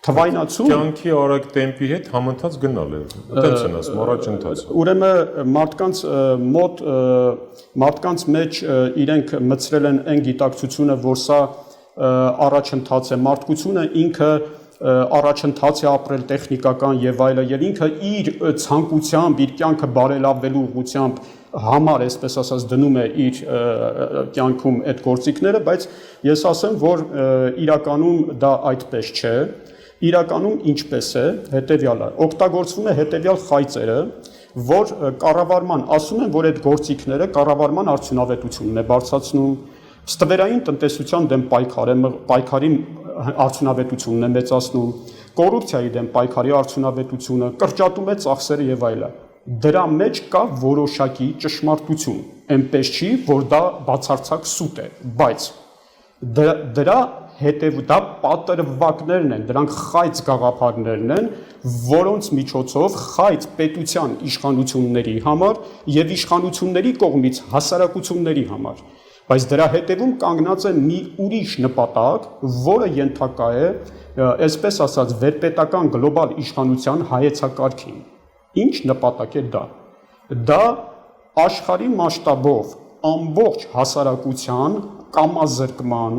Թվայնացում կյանքի արագ տեմպի հետ համընթաց գնալ է, այդպես են ասում, առաջընթաց։ Ուրեմն մարդկանց մեջ իրենք մցրել են այն գիտակցությունը, որ սա առաջընթաց է, մարդկությունը ինքը առաջընթաց է ապրել տեխնիկական եւ այլը, եւ ինքը իր ցանկությամբ, իր կյանքը բարելավելու ուղղությամբ համար, այսպես ասած, դնում է իր կյանքում այդ գործիքները, բայց ես ասեմ, որ իրականում դա այդպես չէ։ Իրականում ինչպես է, հետևյալը, օգտագործվում է հետևյալ խայծերը, որ կառավարման, ասում են, որ այդ գործիքները կառավարման արդյունավետությունն է բարձրացնում, ստվերային տնտեսության դեմ պայքարի արդյունավետությունն է մեծացնում, կոռուպցիայի դեմ պայքարի արդյունավետությունը, կրճատում է ծախսերը եւ այլն։ Դրա մեջ կա որոշակի ճշմարտություն, այնպես չի, որ դա բացարձակ սուտ է, բայց դրա դա պատրվակներն են, դրանք խայծ գաղափարներն են, որոնց միջոցով խայծ պետության իշխանությունների համար եւ իշխանությունների կողմից հասարակությունների համար, բայց դրա հետևում կանգնած է մի ուրիշ նպատակ, որը ենթակա է, այսպես ասած, վերպետական գլոբալ իշխանության հայեցակարգին։ Ինչ նպատակ է դա։ Դա աշխարհի մասշտաբով ամբողջ հասարակության կամազրկման,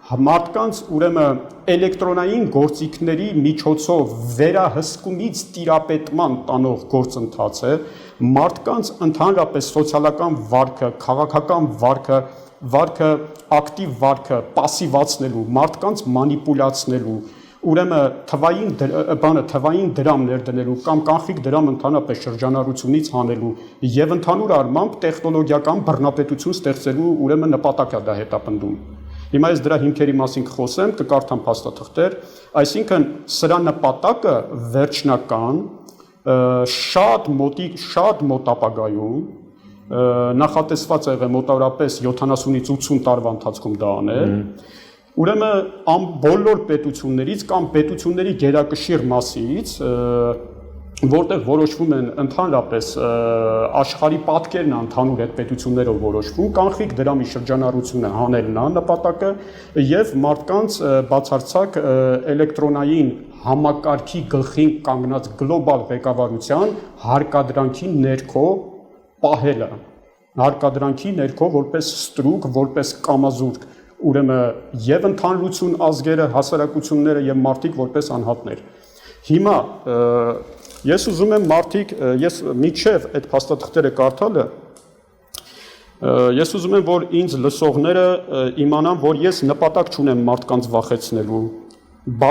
մարդկանց ուրեմն էլեկտրոնային գործիքների միջոցով վերահսկումից տիրապետման տանող գործընթաց է, մարդկանց ընդհանրապես սոցիալական վարքը, քաղաքական վարքը, ակտիվ վարքը պասիվացնելու, մարդկանց մանիպուլացնելու, ուրեմն թվային դրամ ներդնելու կամ կանխիկ դրամ ընդհանրապես շրջանառությունից հանելու եւ ընդհանուր առմամբ տեխնոլոգիական բռնապետություն ստեղծելու ուրեմն նպատակ է դա հետապնդում։ Հիմա ես դրա հիմքերի մասին կխոսեմ, կկարդամ փաստաթղթեր, այսինքն սրա նպատակը վերջնական շատ մոտ ապագայում նախատեսված է եղել մոտավորապես 70-ից 80 տարվա ընթացքում դա անել, ուրեմն բոլոր պետություններից կամ պետությունների գերակշիռ մասից, որտեղ որոշվում են ընդհանրապես աշխարհի պատկերն ընդհանուր այդ պետություններով որոշվում, կանխիկ դրամի շրջանառությունը հանելն է նպատակը եւ մարդկանց բացարձակ էլեկտրոնային համակարգի գլխին կանգնած գլոբալ ղեկավարության հարկադրանքի ներքո պահելը, հարկադրանքի ներքո որպես ստրուկ, որպես կամազուրկ, ուրեմն եւ ընդհանրություն ազգերը, հասարակությունները եւ մարդիկ որպես անհատներ։ Հիմա ես ուզում եմ մարդիկ, ես միջև այդ փաստաթղթերը կարդալը, ես ուզում եմ, որ ինձ լսողները իմանան, որ ես նպատակ չունեմ մարդկանց վախեցնելու,